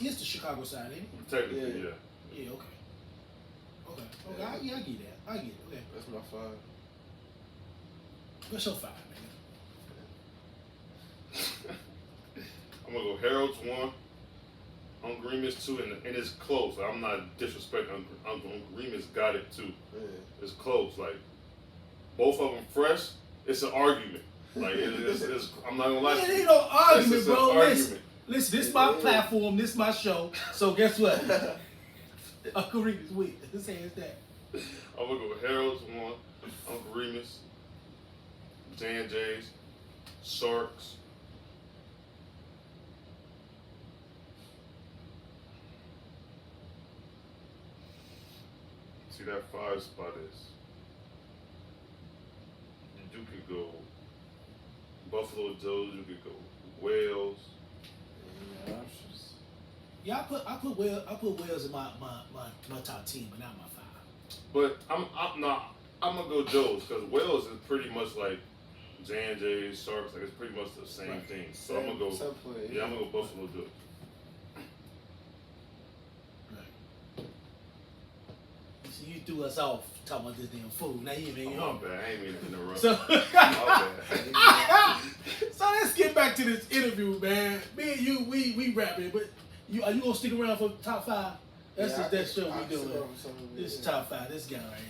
is the Chicago side, ain't it? Technically, yeah. Yeah. Okay. Yeah, I get that. I get it. Okay. That's my 5. What's your 5, man? I'm gonna go Harold's 1, Uncle Remus 2, and it's close. I'm not disrespecting Uncle Remus got it too. Yeah. It's close. Like both of them fresh. It's an argument. Like it's I'm not gonna lie. It ain't no argument, This is bro. an argument. Listen, this is my platform. This is my show. So guess what? Uncle Remus, wait. Let's say it's that. I'm gonna go Harold's 1, Uncle Remus, J&J's, Sharks. See that 5 spot is. You could go Buffalo Joe's. You could go Wales. Yeah, I put Wales in my top 10, but not my 5. But I'm gonna go Joe's because Wales is pretty much like J&J's, Sharks. Like it's pretty much the same thing. So I'm gonna go. Yeah, I'm gonna go Buffalo Joe's. Right. So you threw us off talking about this damn food. Now you made me Oh, hungry. my bad. I ain't mean to interrupt. So, My bad. so let's get back to this interview, man. Me and you, we rapping, but are you gonna stick around for top 5? That's just that show we doing. This is top 5. This guy right here.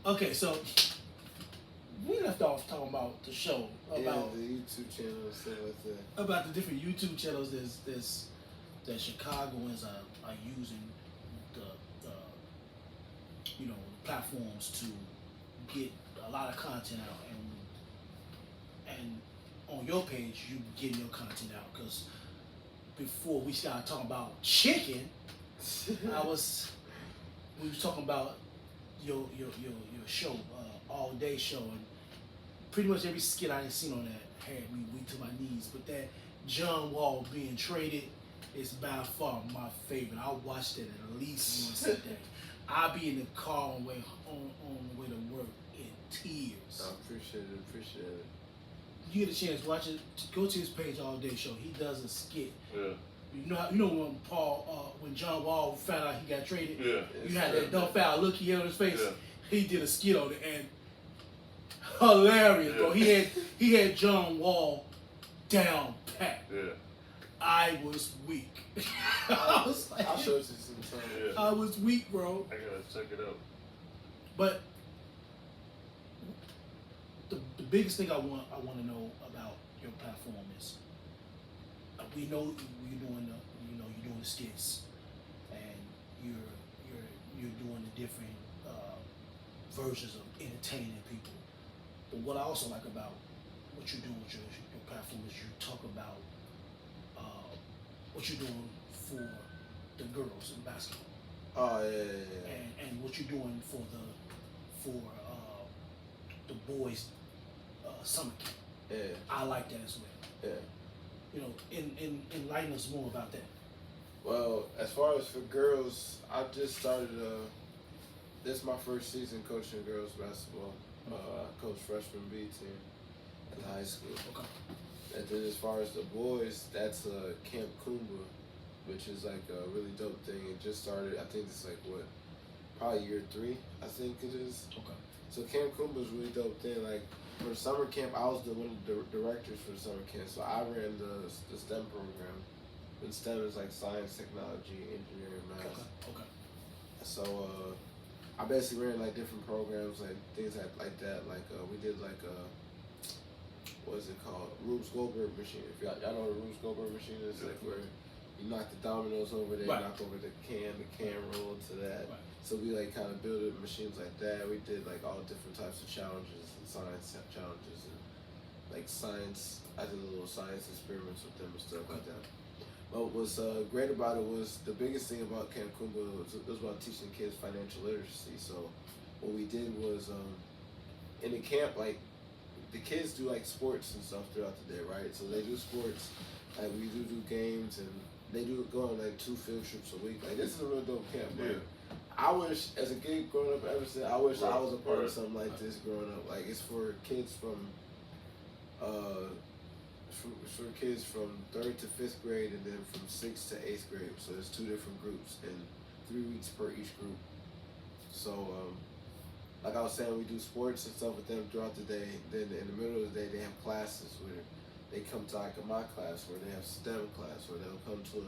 Okay, so we left off talking about the show about the YouTube channel and stuff like that. About the different YouTube channels that Chicagoans are using the platforms to get a lot of content out, and on your page you getting your content out, because before we started talking about chicken, we was talking about your show, All Day show, and pretty much every skit I ain't seen on that had me weak to my knees. But that John Wall being traded is by far my favorite. I watched it at least once a day. I'll be in the car on the way to work in tears. I appreciate it. You get a chance, watch it. Go to his page, All Day show. He does a skit. Yeah. You know when John Wall found out he got traded. Yeah. You had that dumb foul look he had on his face. Yeah. He did a skit on it and hilarious, bro. Yeah. He had John Wall down pat. Yeah. I was weak. I was like, I'll show it to you sometime. Yeah. I was weak, bro. I gotta check it out. But the biggest thing I want to know about your platform is we know you're doing the skits, and you're doing the different versions of entertaining people. But what I also like about what you're doing with your platform is you talk about what you're doing for the girls in basketball. Oh yeah. And what you're doing for the boys summer camp. Yeah. I like that as well. Yeah. Enlighten us more about that. Well, as far as for girls, I just started. This is my first season coaching girls basketball. I coach freshman B team at the high school. Okay. And then as far as the boys, that's Camp Kumba, which is like a really dope thing. It just started. I think it's like probably year 3. I think it is. Okay. So Camp Kumba is a really dope thing. Like for the summer camp, I was one of the directors for the summer camp. So I ran the STEM program in STEM is like science, technology, engineering, math. Okay. So I basically ran like different programs, like things like that. Like we did like what is it called? Rube Goldberg machine. If y'all know what a Rube Goldberg machine is, like where you knock the dominoes over there, Right. knock over the can roll into that. Right. So we like kind of built machines like that. We did like all different types of challenges and science challenges and like science. I did little science experiments with them and stuff like that. What was great about it was the biggest thing about Camp Kumba was about teaching kids financial literacy. So what we did was in the camp, like the kids do like sports and stuff throughout the day, right? So they do sports, like we do games, and they do go on like 2 field trips a week. Like this is a real dope camp. Yeah. I wish, as a kid growing up, Everson, I wish I was a part of something like this growing up. Like it's for kids from kids from 3rd to 5th grade, and then from 6th to 8th grade. So there's 2 different groups, and 3 weeks per each group. So like I was saying, we do sports and stuff with them throughout the day. Then in the middle of the day, they have classes where they come to like my class, where they have STEM class, or they'll come to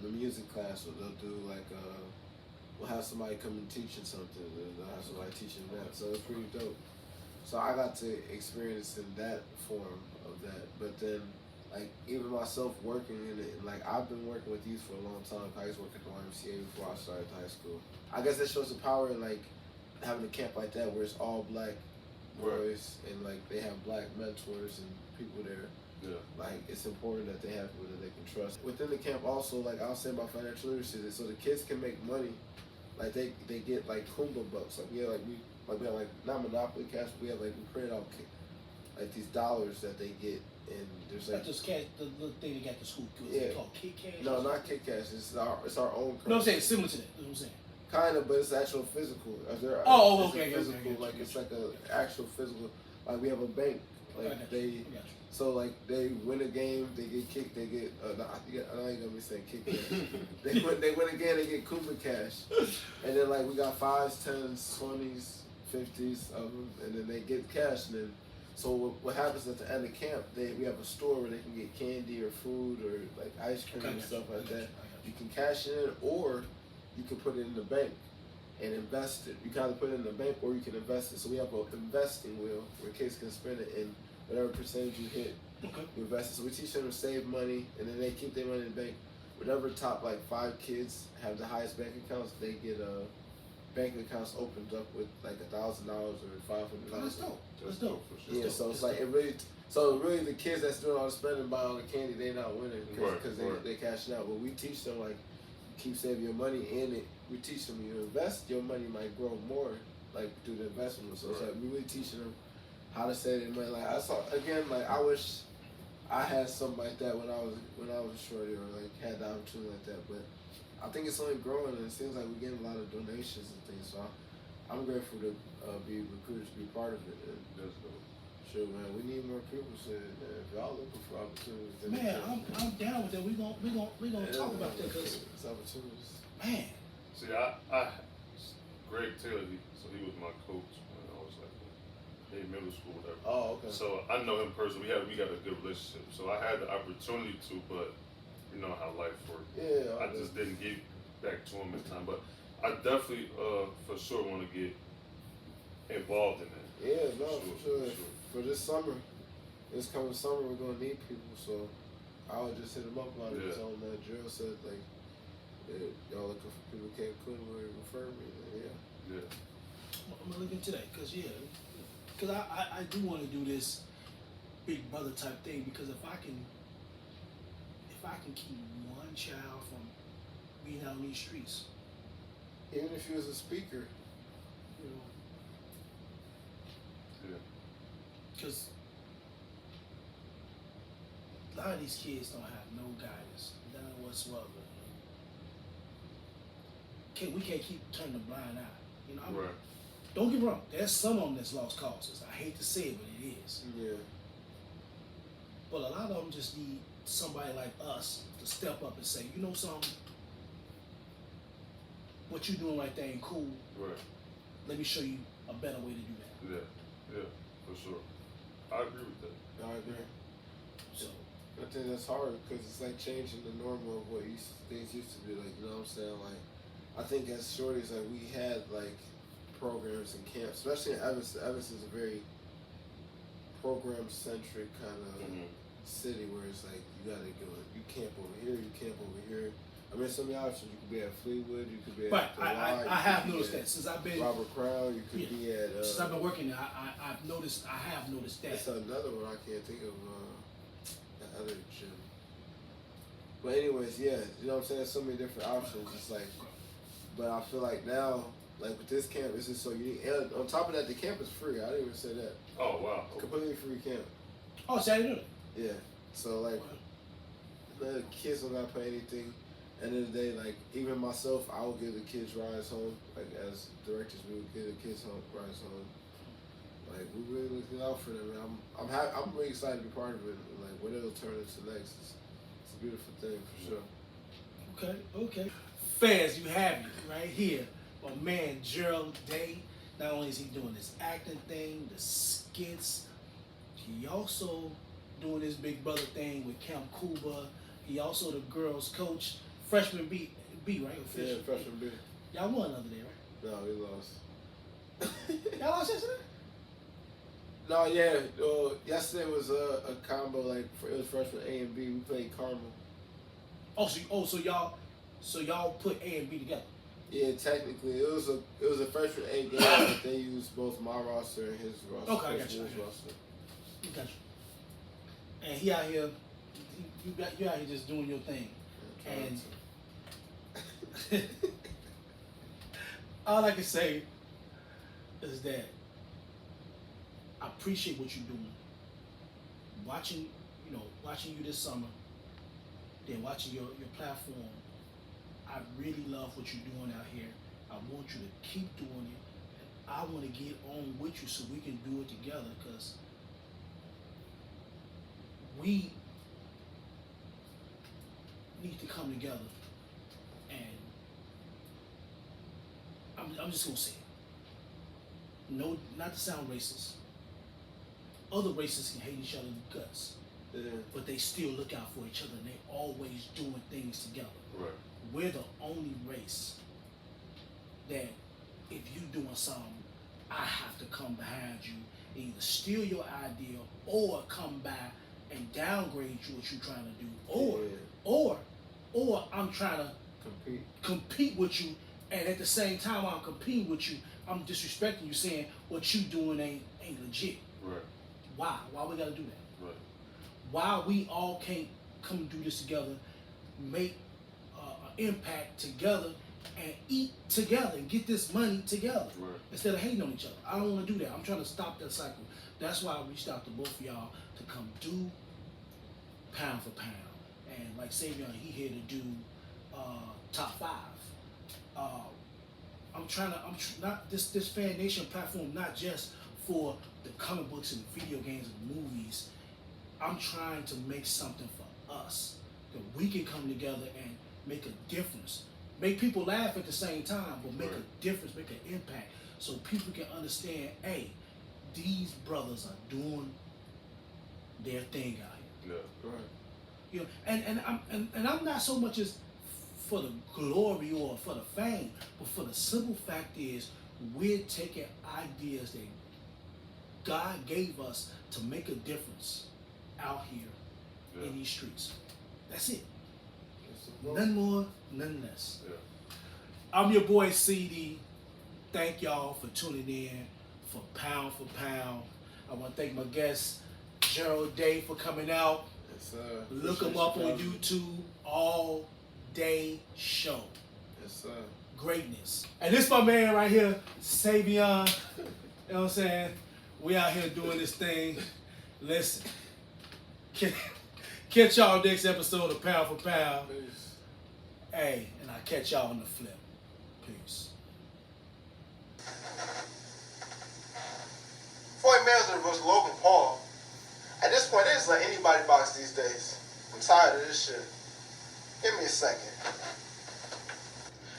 the music class, or they'll do like we'll have somebody come and teaching something, and they'll have somebody teaching that. So it's pretty dope. So I got to experience in that form of that. But then, like, even myself working in it, like, I've been working with youth for a long time. I used to work at the YMCA before I started high school. I guess that shows the power in, like, having a camp like that where it's all black boys and, like, they have black mentors and people there. Yeah. Like, it's important that they have people that they can trust. Within the camp also, like, I was saying about financial literacy, so the kids can make money. Like, they get, like, Kumba bucks. Like, we have, like, not Monopoly cash, but we have, like, we print out, like, these dollars that they get, and there's, like... Like this cash, the little thing they got the school. Is it called Kit Cash? No, not Kit Cash. It's our own currency. No, I'm saying it's similar to that. That's what I'm saying. Kind of, but it's actual physical. Okay. Physical, like, it's like a actual physical... Like, we have a bank. Like, So, like, they win a game, they get kicked, they get... I know you're going to be saying kick cash. they win a game, they get Kumba cash. And then, like, we got 5s, 10s, 20s, 50s of them, and then they get cash. And then, so what happens at the end of camp, we have a store where they can get candy or food or, like, ice cream and stuff like that. You can cash it in, or you can put it in the bank and invest it. You can either put it in the bank or you can invest it. So we have an investing wheel where kids can spend it in whatever percentage you hit, you invest it. So we teach them to save money, and then they keep their money in the bank. Whatever top like 5 kids have the highest bank accounts, they get bank accounts opened up with like $1,000 or $500. That's dope. For sure. Yeah, so it's like really the kids that's doing all the spending, buying all the candy, they not winning because they cashing out. But we teach them like keep saving your money in it. We teach them you invest, your money might grow more like through the investment. So it's like we really teaching them how to save their money. Like I wish I had something like that when I was a shorty, or like had the opportunity like that. But I think it's only growing, and it seems like we're getting a lot of donations and things. So I'm grateful to be recruited to be part of it. And that's dope. Sure, man. We need more people. So if y'all looking for opportunities, man, I'm down with that. We gonna talk about that because it's opportunities. Man. See, Greg Taylor, he was my coach when I was like in middle school, whatever. Oh, okay. So I know him personally. We got a good relationship. So I had the opportunity to, but you know how life works. Yeah. I just didn't give back to him this time. But I definitely, for sure, want to get involved in that. Yeah, no, for sure. For this summer, this coming summer, we're gonna need people. So I would just hit him up about it. Tell him that Gerald said like, y'all looking for people who can't cook or refer me. Yeah. I'm gonna look into that because I do want to do this big brother type thing, because if I can keep one child from being out on these streets, even if he was a speaker, you know, because a lot of these kids don't have no guidance, none whatsoever. We can't keep turning a blind eye. You know, don't get me wrong. There's some of them that's lost causes. I hate to say it, but it is. Yeah. But a lot of them just need somebody like us to step up and say, you know something, what you doing right there ain't cool. Right. Let me show you a better way to do that. Yeah, for sure. I agree with that. I agree. So I think that's hard because it's like changing the norm of what things used to be. Like, you know what I'm saying? Like, I think as shorties, like, we had like programs and camps, especially in Evanston. Evanston is a very program centric kind of city where it's like you gotta go. You camp over here. You camp over here. I mean, some of the options. You could be at Fleetwood. You could be at I have noticed that since I've been Robert Crown. You could be at. Since I've been working there, I have noticed that. That's another one I can't think of. The other gym. But anyways, yeah, you know what I'm saying. So many different options. It's like, but I feel like now, like with this camp, it's just so unique. And on top of that, the camp is free. I didn't even say that. Oh wow. Completely free camp. Oh, so you do it? Yeah. So like, the kids don't gotta pay anything. End of the day, like even myself, I would give the kids rides home. Like as directors, we would give the kids rides home. Like we really looking out for them. And I'm really excited to be part of it. Like what it'll turn into next, it's a beautiful thing for sure. Okay. Fans, you have it right here. My man Gerald Daye. Not only is he doing this acting thing, the skits, he also doing this Big Brother thing with Camp Cuba. He also the girls' coach. Freshman B, right? Yeah, freshman B. Y'all won the other day, right? No, we lost. Y'all lost yesterday? No, yeah. Yesterday was a combo. Like it was freshman A and B. We played Carmel. So y'all put A and B together. Yeah, technically it was a freshman A game, but they used both my roster and his roster. Okay, I got you. Got you. And he out here, you out here just doing your thing. And all I can say is that I appreciate what you're doing. Watching you this summer, then watching your platform. I really love what you're doing out here. I want you to keep doing it. I want to get on with you so we can do it together because we need to come together. And I'm just gonna say it. No, not to sound racist. Other races can hate each other in the guts, but they still look out for each other and they always doing things together. Right. We're the only race that if you doing something, I have to come behind you and either steal your idea or come back and downgrade you what you're trying to do, or I'm trying to compete with you, and at the same time I'm competing with you, I'm disrespecting you, saying what you doing ain't legit. Right. Why? Why we gotta do that? Right. Why we all can't come do this together, make an impact together, and eat together and get this money together instead of hating on each other? I don't want to do that. I'm trying to stop that cycle. That's why I reached out to both of y'all to come do pound for pound. And like Savion, he here to do top 5. This Fan Nation platform, not just for the comic books and the video games and the movies. I'm trying to make something for us that we can come together and make a difference. Make people laugh at the same time, but make a difference, make an impact, so people can understand, hey, these brothers are doing their thing out here. Yeah. Right. You know, and I'm not so much as for the glory or for the fame, but for the simple fact is we're taking ideas that God gave us to make a difference out here in these streets. That's it. None more, none less. Yeah. I'm your boy CD. Thank y'all for tuning in for Pound. I want to thank my guest Gerald Daye for coming out. Yes, Look him up on YouTube. All Day Show. Yes, sir. Greatness. And this my man right here, Savion. You know what I'm saying? We out here doing this thing. Listen. Catch y'all next episode of Pound for Pound. Peace. Hey, and I'll catch y'all on the flip. Peace. Floyd Mayweather versus Logan Paul. At this point, they just let anybody box these days. I'm tired of this shit. Give me a second.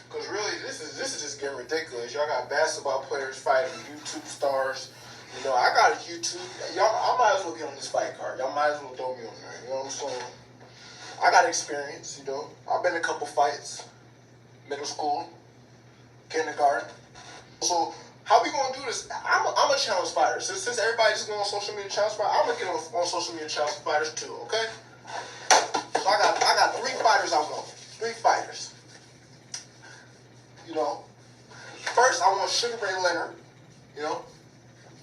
Cause really, this is just getting ridiculous. Y'all got basketball players fighting YouTube stars. You know, I got a YouTube. Y'all, I might as well get on this fight card. Y'all might as well throw me on there. You know what I'm saying? I got experience, you know. I've been in a couple fights. Middle school, kindergarten. So, how we gonna do this? I'm a challenge fighter. Since everybody's just going on social media challenge fighter, I'm gonna get on social media challenge fighters too, okay? So I got 3 fighters I want. 3 fighters. You know. First, I want Sugar Ray Leonard, you know.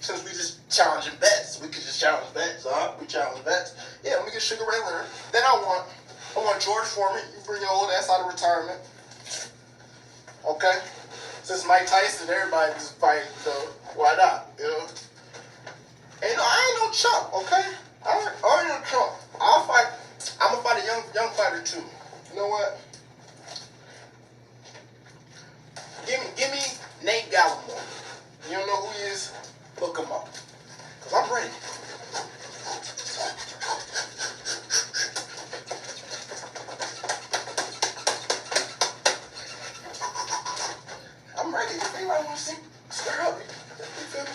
Since we just challenging vets, we could just challenge vets, huh? We challenge vets. Yeah, let me get Sugar Ray Leonard. Then I want George Foreman. You bring your old ass out of retirement. Okay? Since Mike Tyson, everybody just fighting, so why not? You know? And you know, I ain't no chump, okay? I ain't no chump. I'm gonna fight a young fighter too. You know what? Give me Nate Gallimore. You don't know who he is? Look him up. Cause I'm ready. I'm ready. If anybody wanna see, stir up. You feel me?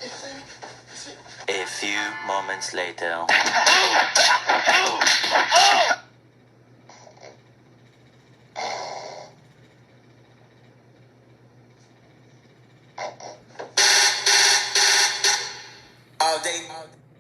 You see me? You see me? A few moments later.